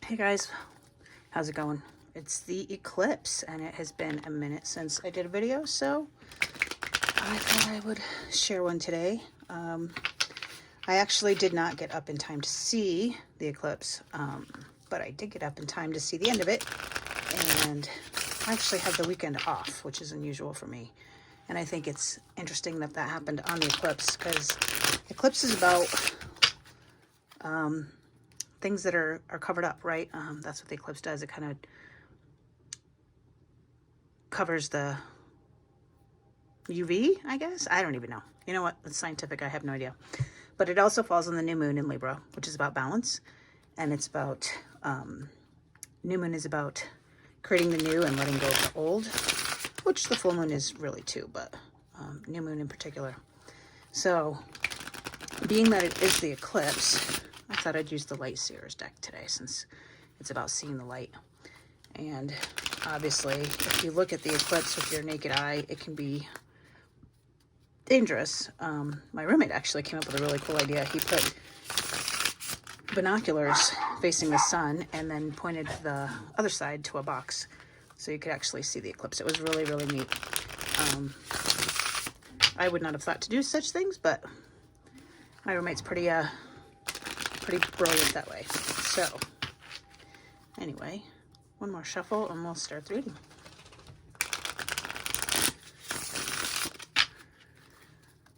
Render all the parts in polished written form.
Hey guys, how's it going? It's the eclipse and it has been a minute since I did a video, so I thought I would share one today. I actually did not get up in time to see the eclipse, but I did get up in time to see the end of it, and I actually have the weekend off, which is unusual for me. And I think it's interesting that that happened on the eclipse, because eclipse is about things that are covered up, right? That's what the eclipse does. It kind of covers the UV, I guess. I don't even know. You know what? It's scientific. I have no idea. But it also falls on the new moon in Libra, which is about balance. And it's about, new moon is about creating the new and letting go of the old, which the full moon is really too, but new moon in particular. So being that it is the eclipse, I thought I'd use the Light Seers deck today since it's about seeing the light. And obviously, if you look at the eclipse with your naked eye, it can be dangerous. My roommate actually came up with a really cool idea. He put binoculars facing the sun and then pointed the other side to a box so you could actually see the eclipse. It was really, really neat. I would not have thought to do such things, but my roommate's pretty brilliant that way. So anyway, one more shuffle and we'll start the reading.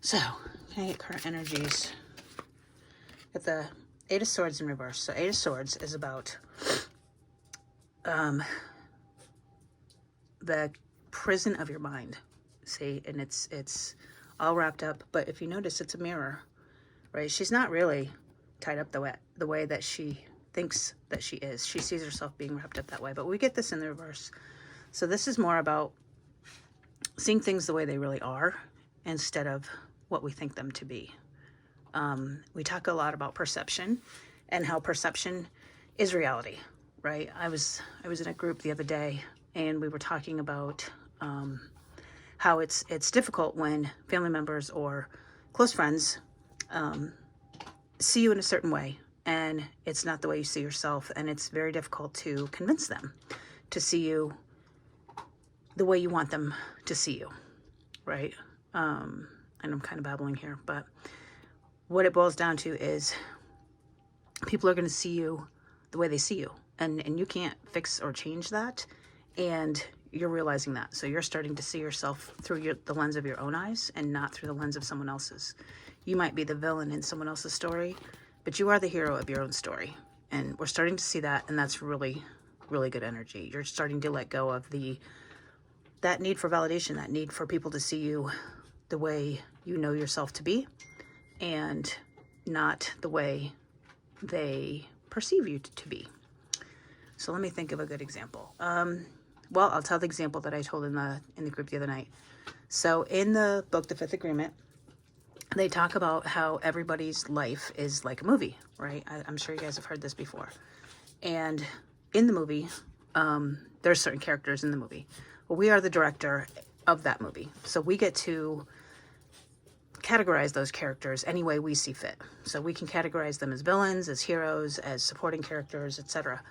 So, can I get current energies? Got the Eight of Swords in reverse. So Eight of Swords is about the prison of your mind. See, and it's all wrapped up. But if you notice, it's a mirror, right? She's not really tied up the way that she thinks that she is. She sees herself being wrapped up that way. But we get this in the reverse. So this is more about seeing things the way they really are instead of what we think them to be. We talk a lot about perception and how perception is reality, right? I was in a group the other day and we were talking about how it's difficult when family members or close friends see you in a certain way and it's not the way you see yourself, and it's very difficult to convince them to see you the way you want them to see you, right? And I'm kind of babbling here, but what it boils down to is people are going to see you the way they see you, and you can't fix or change that, and you're realizing that. So you're starting to see yourself through the lens of your own eyes and not through the lens of someone else's. You might be the villain in someone else's story, but you are the hero of your own story. And we're starting to see that, and that's really, really good energy. You're starting to let go of that need for validation, that need for people to see you the way you know yourself to be, and not the way they perceive you to be. So let me think of a good example. Well, I'll tell the example that I told in the group the other night. So in the book, The Fifth Agreement, they talk about how everybody's life is like a movie, right? I'm sure you guys have heard this before. And in the movie, there's certain characters in the movie. Well, we are the director of that movie. So we get to categorize those characters any way we see fit. So we can categorize them as villains, as heroes, as supporting characters, etc.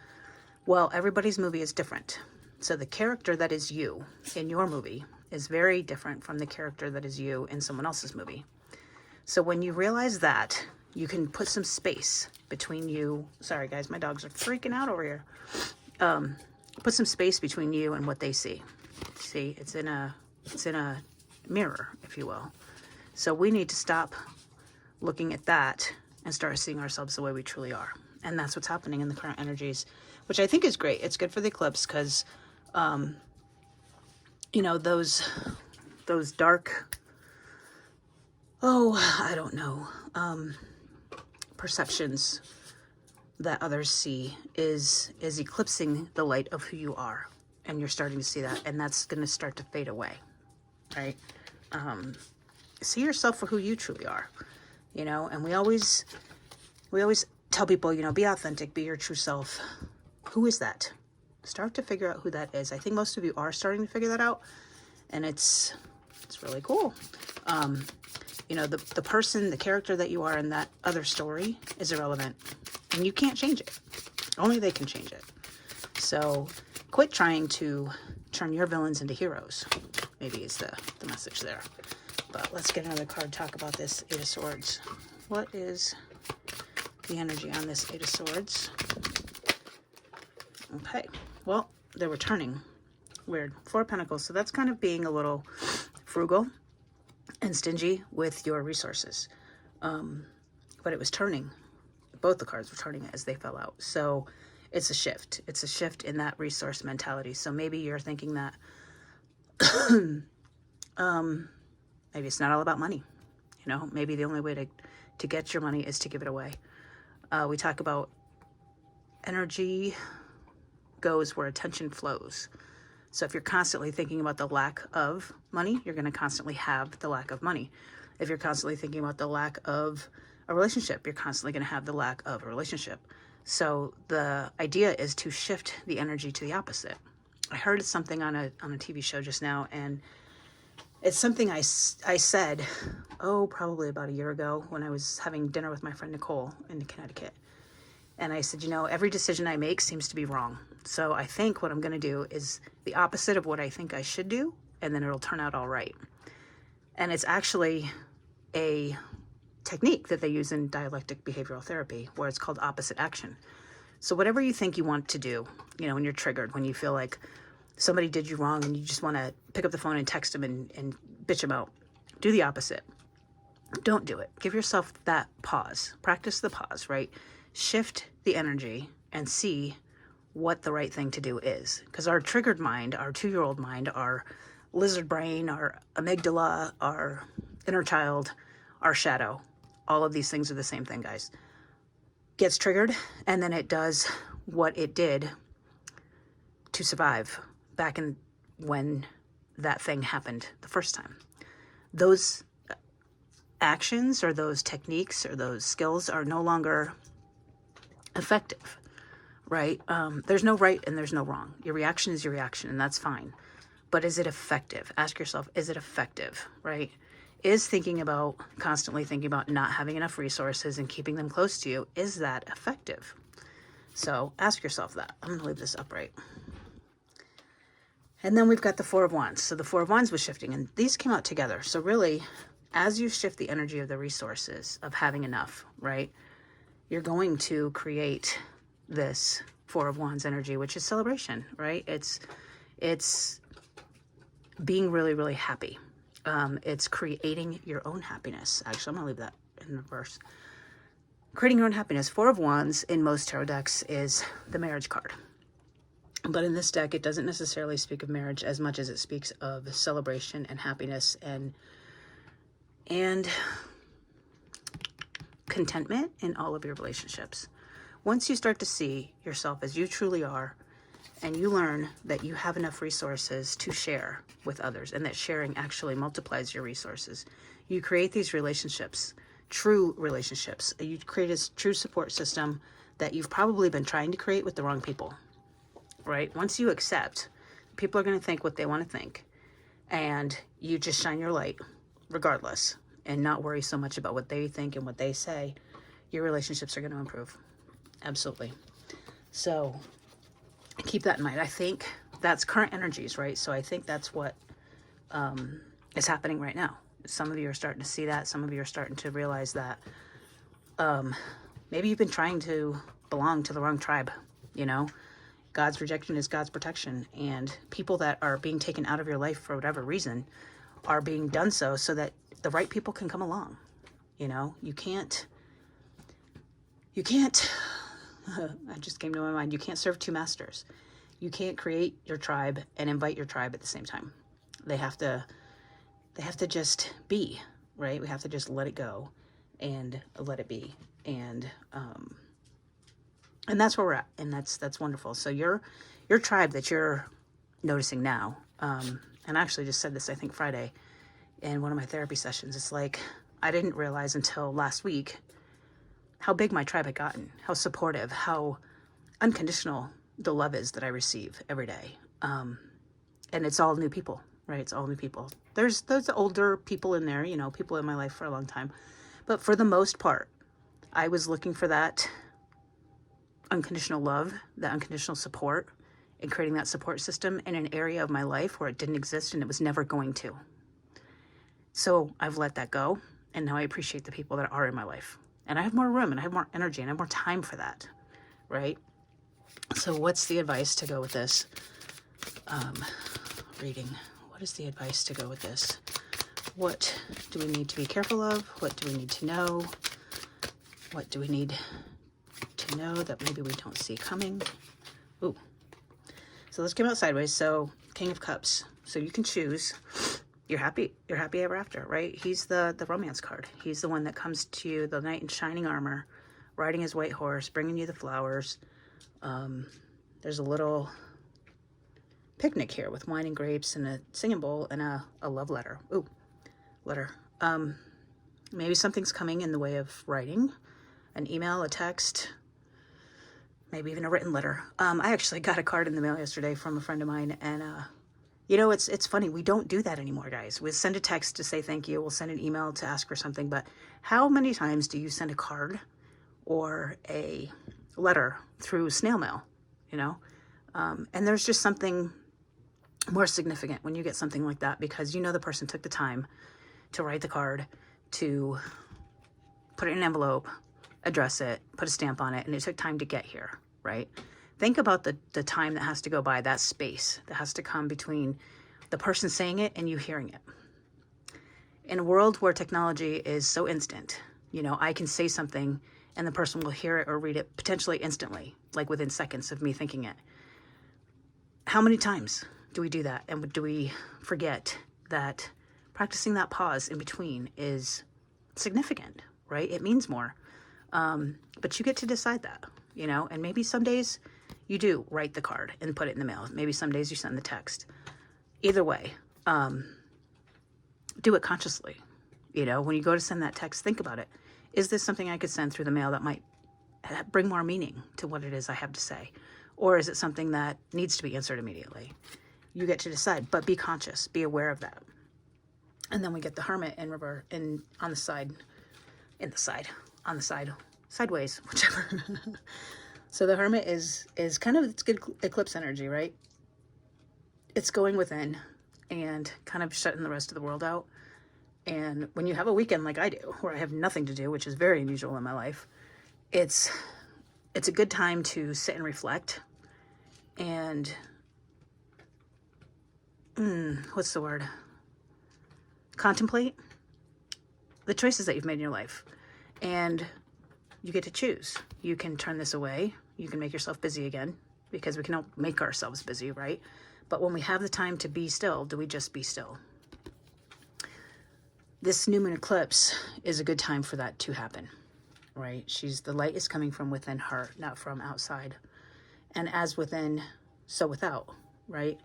Well, everybody's movie is different. So the character that is you in your movie is very different from the character that is you in someone else's movie. So when you realize that, you can put some space between you. Sorry guys, my dogs are freaking out over here. Put some space between you and what they see. See, it's in a mirror, if you will. So we need to stop looking at that and start seeing ourselves the way we truly are. And that's what's happening in the current energies, which I think is great. It's good for the eclipse because, you know, those dark, I don't know, perceptions that others see is eclipsing the light of who you are. And you're starting to see that, and that's going to start to fade away, right? See yourself for who you truly are, you know, and we always tell people, you know, be authentic, be your true self. Who is that? Start to figure out who that is. I think most of you are starting to figure that out, and it's really cool. You know, the person, the character that you are in that other story is irrelevant, and you can't change it. Only they can change it. So quit trying to turn your villains into heroes, maybe is the message there. But let's get another card, talk about this Eight of Swords. What is the energy on this Eight of Swords? Okay, well, they're returning. Weird. Four of Pentacles. So that's kind of being a little frugal and stingy with your resources. But it was turning. Both the cards were turning as they fell out. So it's a shift. It's a shift in that resource mentality. So maybe you're thinking that maybe it's not all about money. You know, maybe the only way to get your money is to give it away. We talk about energy goes where attention flows. So if you're constantly thinking about the lack of money, you're going to constantly have the lack of money. If you're constantly thinking about the lack of a relationship, you're constantly going to have the lack of a relationship. So the idea is to shift the energy to the opposite. I heard something on a TV show just now, and it's something I said, probably about a year ago when I was having dinner with my friend Nicole in Connecticut. And I said, you know, every decision I make seems to be wrong. So I think what I'm going to do is the opposite of what I think I should do, and then it'll turn out all right. And it's actually a technique that they use in dialectic behavioral therapy, where it's called opposite action. So whatever you think you want to do, you know, when you're triggered, when you feel like somebody did you wrong and you just want to pick up the phone and text them and bitch them out, do the opposite. Don't do it. Give yourself that pause. Practice the pause, right? Shift the energy and see what the right thing to do is. Because our triggered mind, our 2-year-old mind, our lizard brain, our amygdala, our inner child, our shadow, all of these things are the same thing, guys. Gets triggered, and then it does what it did to survive back in when that thing happened the first time. Those actions or those techniques or those skills are no longer effective, right? There's no right and there's no wrong. Your reaction is your reaction, and that's fine. But is it effective? Ask yourself, is it effective, right? Is constantly thinking about not having enough resources and keeping them close to you, is that effective? So ask yourself that. I'm going to leave this upright. And then we've got the Four of Wands. So the Four of Wands was shifting, and these came out together. So really, as you shift the energy of the resources, of having enough, right, you're going to create this Four of Wands energy, which is celebration, right? It's being really, really happy. It's creating your own happiness. Actually, I'm going to leave that in reverse. Creating your own happiness. Four of Wands in most tarot decks is the marriage card. But in this deck, it doesn't necessarily speak of marriage as much as it speaks of celebration and happiness and contentment in all of your relationships. Once you start to see yourself as you truly are, and you learn that you have enough resources to share with others, and that sharing actually multiplies your resources, you create these relationships, true relationships. You create a true support system that you've probably been trying to create with the wrong people, right? Once you accept, people are going to think what they want to think, and you just shine your light regardless and not worry so much about what they think and what they say, your relationships are going to improve. Absolutely. So keep that in mind. I think that's current energies, right? So I think that's what is happening right now. Some of you are starting to see that. Some of you are starting to realize that maybe you've been trying to belong to the wrong tribe, you know? God's rejection is God's protection. And people that are being taken out of your life for whatever reason are being done so that the right people can come along. You know, you can't, I just came to my mind, you can't serve two masters. You can't create your tribe and invite your tribe at the same time. They have to just be, right? We have to just let it go and let it be. And that's where we're at. And that's wonderful. So your tribe that you're noticing now, and I actually just said this, I think Friday, in one of my therapy sessions, it's like, I didn't realize until last week how big my tribe had gotten, how supportive, how unconditional the love is that I receive every day. And it's all new people, right? It's all new people. There's older people in there, you know, people in my life for a long time. But for the most part, I was looking for that unconditional love, that unconditional support, and creating that support system in an area of my life where it didn't exist and it was never going to. So I've let that go, and now I appreciate the people that are in my life. And I have more room, and I have more energy, and I have more time for that, right? So what's the advice to go with this reading? What is the advice to go with this? What do we need to be careful of? What do we need to know? What do we need to know that maybe we don't see coming? Ooh. So let's come out sideways. So King of Cups. So you can choose. You're happy ever after, right? He's the romance card. He's the one that comes to you, the knight in shining armor, riding his white horse, bringing you the flowers. There's a little picnic here with wine and grapes and a singing bowl and a love letter. Ooh, letter. Maybe something's coming in the way of writing, an email, a text, maybe even a written letter. I actually got a card in the mail yesterday from a friend of mine, and you know, it's funny. We don't do that anymore, guys. We send a text to say thank you. We'll send an email to ask for something. But how many times do you send a card or a letter through snail mail, you know? And there's just something more significant when you get something like that, because you know the person took the time to write the card, to put it in an envelope, address it, put a stamp on it, and it took time to get here, right? Think about the time that has to go by, that space that has to come between the person saying it and you hearing it. In a world where technology is so instant, you know, I can say something and the person will hear it or read it potentially instantly, like within seconds of me thinking it. How many times do we do that? And do we forget that practicing that pause in between is significant, right? It means more. But you get to decide that, you know, and maybe some days you do write the card and put it in the mail. Maybe some days you send the text. Either way, do it consciously. You know, when you go to send that text, think about it. Is this something I could send through the mail that might bring more meaning to what it is I have to say? Or is it something that needs to be answered immediately? You get to decide, but be conscious, be aware of that. And then we get the Hermit in reverse, and on the side, sideways, whichever. So the Hermit is kind of, it's good eclipse energy, right? It's going within and kind of shutting the rest of the world out. And when you have a weekend like I do, where I have nothing to do, which is very unusual in my life, it's a good time to sit and reflect and, what's the word? Contemplate the choices that you've made in your life. And you get to choose. You can turn this away. You can make yourself busy again, because we can make ourselves busy, right? But when we have the time to be still, do we just be still? This new moon eclipse is a good time for that to happen, right? The light is coming from within her, not from outside. And as within, so without, right?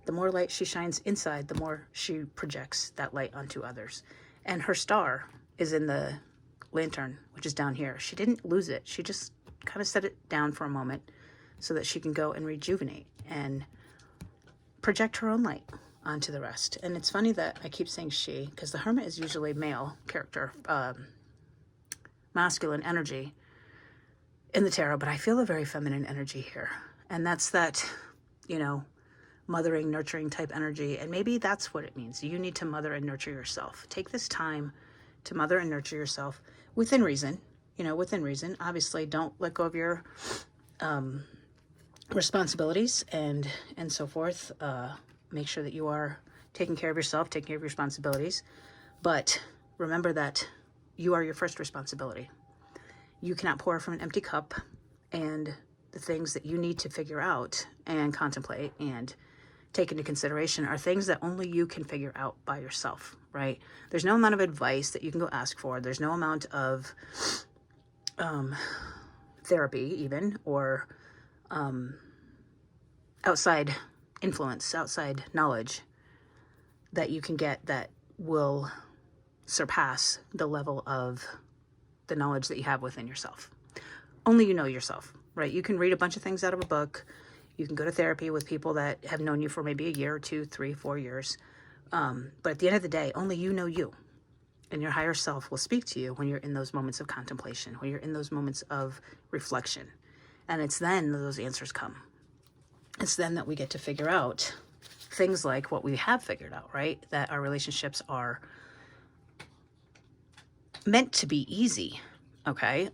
The more light she shines inside, the more she projects that light onto others. And her star is in the lantern, which is down here. She didn't lose it. She just kind of set it down for a moment so that she can go and rejuvenate and project her own light onto the rest. And it's funny that I keep saying she, because the Hermit is usually male character, masculine energy in the tarot, but I feel a very feminine energy here. And that's that, you know, mothering, nurturing type energy. And maybe that's what it means. You need to mother and nurture yourself. Take this time to mother and nurture yourself within reason, you know, within reason. Obviously, don't let go of your responsibilities and so forth. Make sure that you are taking care of yourself, taking care of your responsibilities. But remember that you are your first responsibility. You cannot pour from an empty cup, and the things that you need to figure out and contemplate and take into consideration are things that only you can figure out by yourself, right? There's no amount of advice that you can go ask for. There's no amount of therapy even, or outside influence, outside knowledge that you can get that will surpass the level of the knowledge that you have within yourself. Only you know yourself, right? You can read a bunch of things out of a book. You can go to therapy with people that have known you for maybe a year, 2, 3, 4 years. But at the end of the day, only you know you. And your higher self will speak to you when you're in those moments of contemplation, when you're in those moments of reflection. And it's then that those answers come. It's then that we get to figure out things like what we have figured out, right? That our relationships are meant to be easy, okay?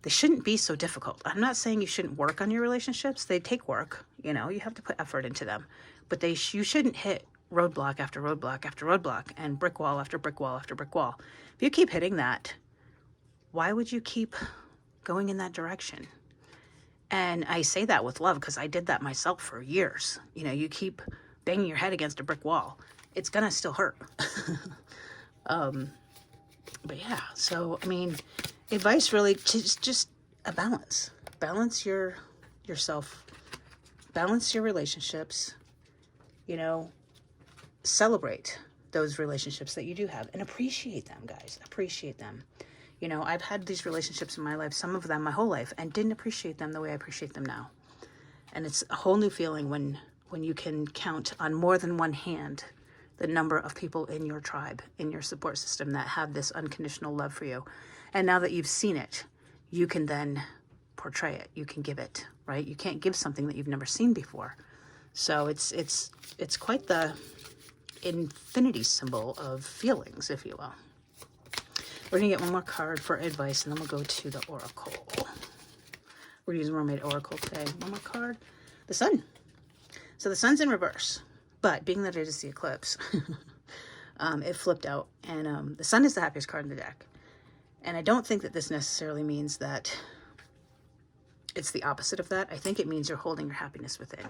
They shouldn't be so difficult. I'm not saying you shouldn't work on your relationships. They take work, you know, you have to put effort into them. But you shouldn't hit roadblock after roadblock after roadblock and brick wall after brick wall after brick wall. If you keep hitting that, why would you keep going in that direction? And I say that with love because I did that myself for years. You know, you keep banging your head against a brick wall, it's gonna still hurt. But yeah, so I mean, advice really just a balance. Balance yourself, balance your relationships, you know, celebrate those relationships that you do have and appreciate them, guys. Appreciate them. You know, I've had these relationships in my life, some of them my whole life, and didn't appreciate them the way I appreciate them now. And it's a whole new feeling when you can count on more than one hand the number of people in your tribe, in your support system that have this unconditional love for you. And now that you've seen it, you can then portray it. You can give it, right? You can't give something that you've never seen before. So it's quite the infinity symbol of feelings, if you will. We're going to get one more card for advice, and then we'll go to the Oracle. We're using Mermaid Oracle today. One more card. The Sun. So the Sun's in reverse, but being that it is the eclipse, it flipped out. And the Sun is the happiest card in the deck. And I don't think that this necessarily means that it's the opposite of that. I think it means you're holding your happiness within.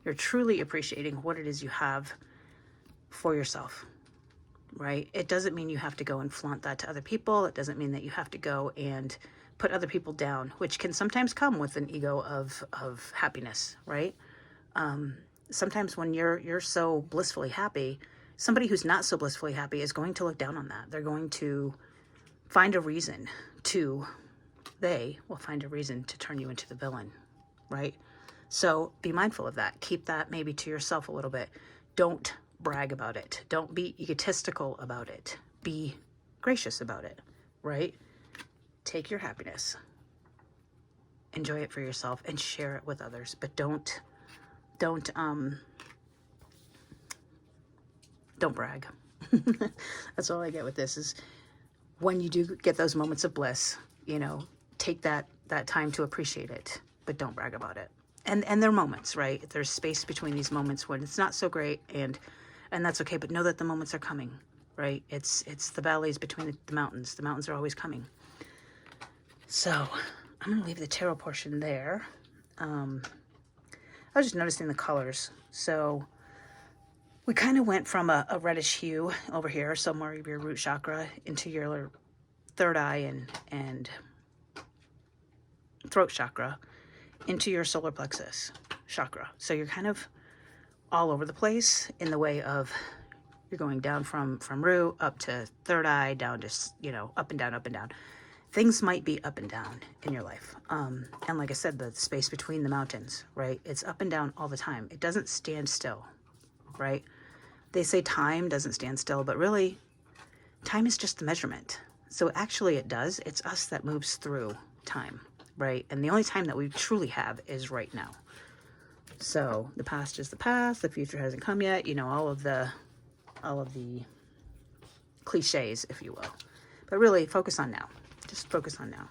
You're truly appreciating what it is you have for yourself. Right? It doesn't mean you have to go and flaunt that to other people. It doesn't mean that you have to go and put other people down, which can sometimes come with an ego of happiness, right? Sometimes when you're so blissfully happy, somebody who's not so blissfully happy is going to look down on that. They're going to find a reason to turn you into the villain, right? So be mindful of that. Keep that maybe to yourself a little bit. Don't brag about it. Don't be egotistical about it. Be gracious about it, right? Take your happiness, enjoy it for yourself, and share it with others. But don't brag. That's all I get with this is when you do get those moments of bliss, you know, take that time to appreciate it, but don't brag about it. And there are moments, right? There's space between these moments when it's not so great, and that's okay, but know that the moments are coming, right? It's the valleys between the mountains. The mountains are always coming. So I'm going to leave the tarot portion there. I was just noticing the colors. So we kind of went from a reddish hue over here, somewhere of your root chakra, into your third eye and throat chakra, into your solar plexus chakra. So you're kind of all over the place in the way of you're going down from root up to third eye, down to, you know, up and down, up and down. Things might be up and down in your life. And like I said, the space between the mountains, right? It's up and down all the time. It doesn't stand still, right? They say time doesn't stand still, but really time is just the measurement. So actually it does. It's us that moves through time, right? And the only time that we truly have is right now. So the past is the past, the future hasn't come yet, you know, all of the cliches, if you will. But really focus on now. Just focus on now.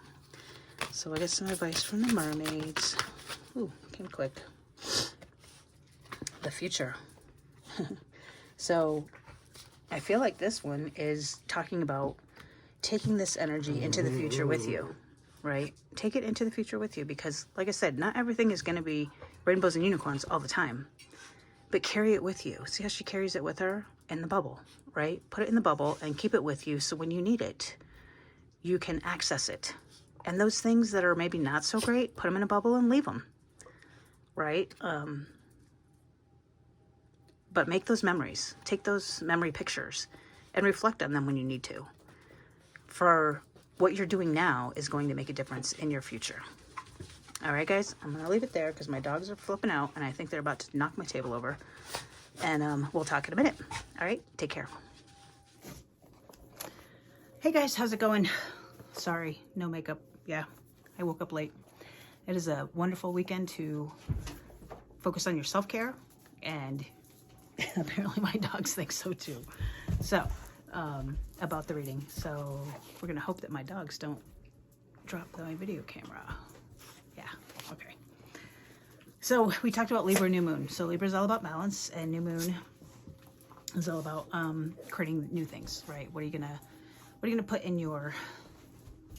So I get some advice from the mermaids. Ooh, came quick. The future. So I feel like this one is talking about taking this energy into the future with you, right? Take it into the future with you because, like I said, not everything is going to be rainbows and unicorns all the time. But carry it with you. See how she carries it with her? In the bubble, right? Put it in the bubble and keep it with you so when you need it, you can access it. And those things that are maybe not so great, put them in a bubble and leave them, right? But make those memories. Take those memory pictures and reflect on them when you need to. For what you're doing now is going to make a difference in your future. All right, guys, I'm going to leave it there because my dogs are flipping out and I think they're about to knock my table over. And we'll talk in a minute. All right, take care. Hey, guys, how's it going? Sorry, no makeup. Yeah, I woke up late. It is a wonderful weekend to focus on your self-care, and apparently my dogs think so too. So, about the reading. So we're gonna hope that my dogs don't drop my video camera. Yeah, okay. So we talked about Libra new moon. So Libra is all about balance, and new moon is all about creating new things, right? What are you gonna put in your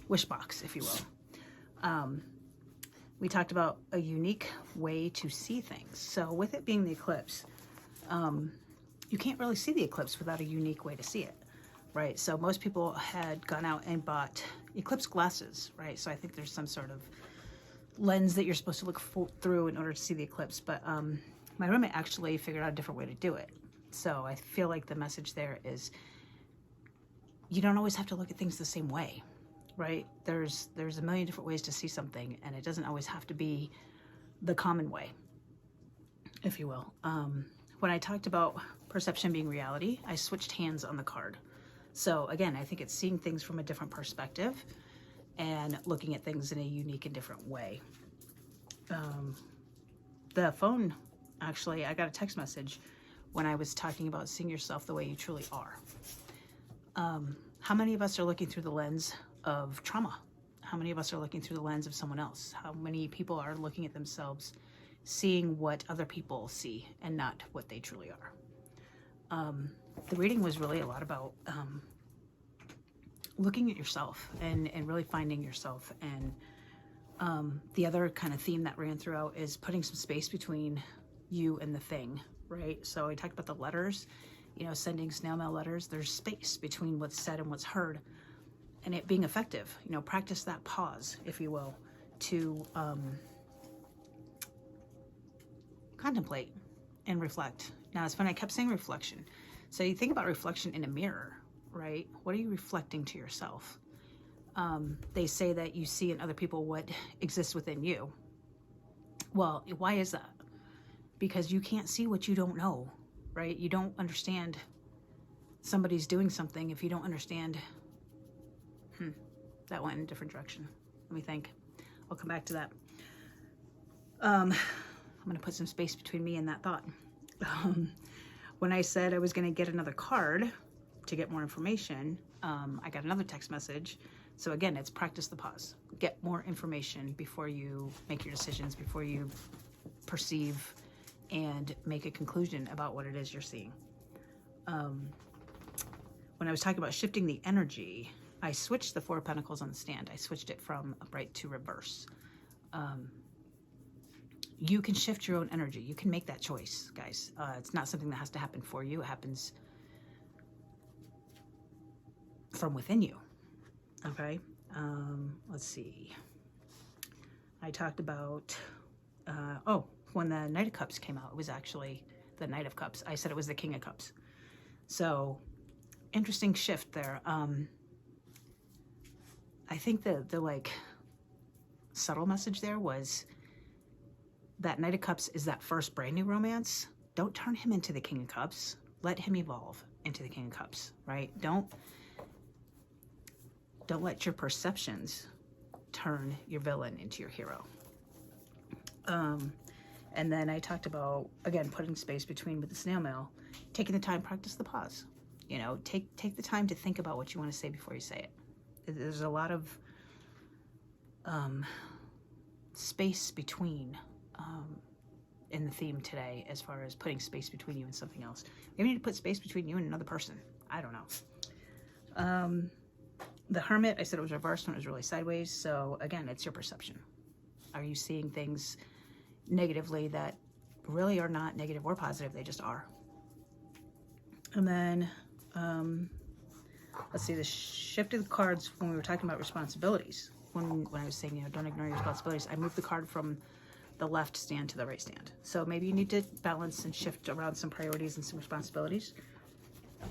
wish box, if you will? We talked about a unique way to see things. So with it being the eclipse, you can't really see the eclipse without a unique way to see it, right? So most people had gone out and bought eclipse glasses, right? So I think there's some sort of lens that you're supposed to look through in order to see the eclipse. But my roommate actually figured out a different way to do it. So I feel like the message there is you don't always have to look at things the same way, right? There's a million different ways to see something, and it doesn't always have to be the common way, if you will. When I talked about perception being reality, I switched hands on the card. So again, I think it's seeing things from a different perspective and looking at things in a unique and different way. The phone, actually, I got a text message when I was talking about seeing yourself the way you truly are. How many of us are looking through the lens of trauma? How many of us are looking through the lens of someone else? How many people are looking at themselves, seeing what other people see and not what they truly are? The reading was really a lot about looking at yourself and really finding yourself. And the other kind of theme that ran throughout is putting some space between you and the thing, right? So I talked about the letters, you know, sending snail mail letters. There's space between what's said and what's heard, and it being effective. You know, practice that pause, if you will, to contemplate and reflect. Now, it's funny, I kept saying reflection. So you think about reflection in a mirror, right? What are you reflecting to yourself? They say that you see in other people what exists within you. Well, why is that? Because you can't see what you don't know, right? You don't understand somebody's doing something if you don't understand. That went in a different direction. Let me think. I'll come back to that. I'm going to put some space between me and that thought. When I said I was going to get another card to get more information, I got another text message. So again, it's practice the pause. Get more information before you make your decisions, before you perceive and make a conclusion about what it is you're seeing. When I was talking about shifting the energy, I switched the Four of Pentacles on the stand. I switched it from upright to reverse. You can shift your own energy. You can make that choice, guys. It's not something that has to happen for you. It happens from within you. Okay? Let's see. I talked about, when the Knight of Cups came out, it was actually the Knight of Cups. I said it was the King of Cups. So, interesting shift there. I think the like subtle message there was that Knight of Cups is that first brand new romance. Don't turn him into the King of Cups. Let him evolve into the King of Cups, right? Don't let your perceptions turn your villain into your hero. And then I talked about, again, putting space between with the snail mail, taking the time, practice the pause. You know, take the time to think about what you want to say before you say it. There's a lot of space between in the theme today, as far as putting space between you and something else. Maybe you need to put space between you and another person. I don't know. The Hermit, I said it was reversed when it was really sideways. So again, it's your perception. Are you seeing things negatively that really are not negative or positive? They just are. And then, let's see, the shift of the cards when we were talking about responsibilities. When I was saying, you know, don't ignore your responsibilities, I moved the card from the left stand to the right stand. So maybe you need to balance and shift around some priorities and some responsibilities.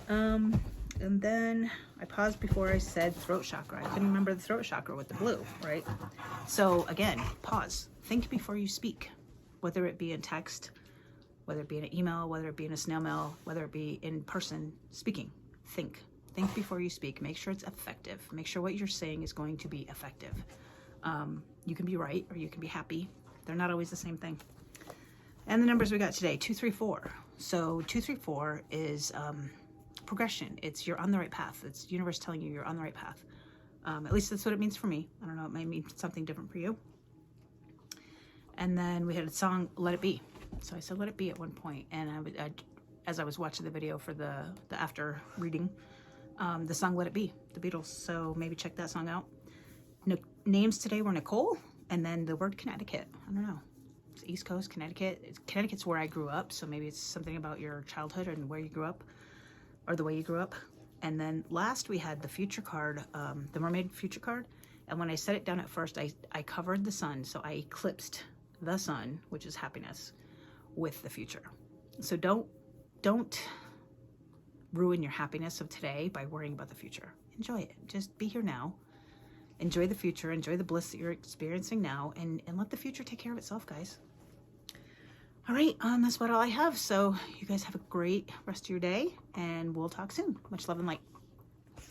And then I paused before I said throat chakra. I couldn't remember the throat chakra with the blue, right? So again, pause. Think before you speak, whether it be in text, whether it be in an email, whether it be in a snail mail, whether it be in person speaking. Think before you speak. Make sure it's effective. Make sure what you're saying is going to be effective. You can be right or you can be happy. They're not always the same thing. And the numbers we got today, 234. So 234 is progression. It's you're on the right path. It's the universe telling you you're on the right path. At least that's what it means for me. I don't know, it might mean something different for you. And then we had a song, Let It Be. So I said Let It Be at one point, and as I was watching the video for the after reading, the song Let It Be, the Beatles. So maybe check that song out. Names today were Nicole, and then the word Connecticut. I don't know. It's East Coast, Connecticut. Connecticut's where I grew up, so maybe it's something about your childhood and where you grew up, or the way you grew up. And then last we had the future card, the mermaid future card. And when I set it down at first, I covered the sun, so I eclipsed the sun, which is happiness, with the future. So don't ruin your happiness of today by worrying about the future. Enjoy it. Just be here now. Enjoy the future. Enjoy the bliss that you're experiencing now, and let the future take care of itself, guys. All right, that's about all I have. So you guys have a great rest of your day, and we'll talk soon. Much love and light.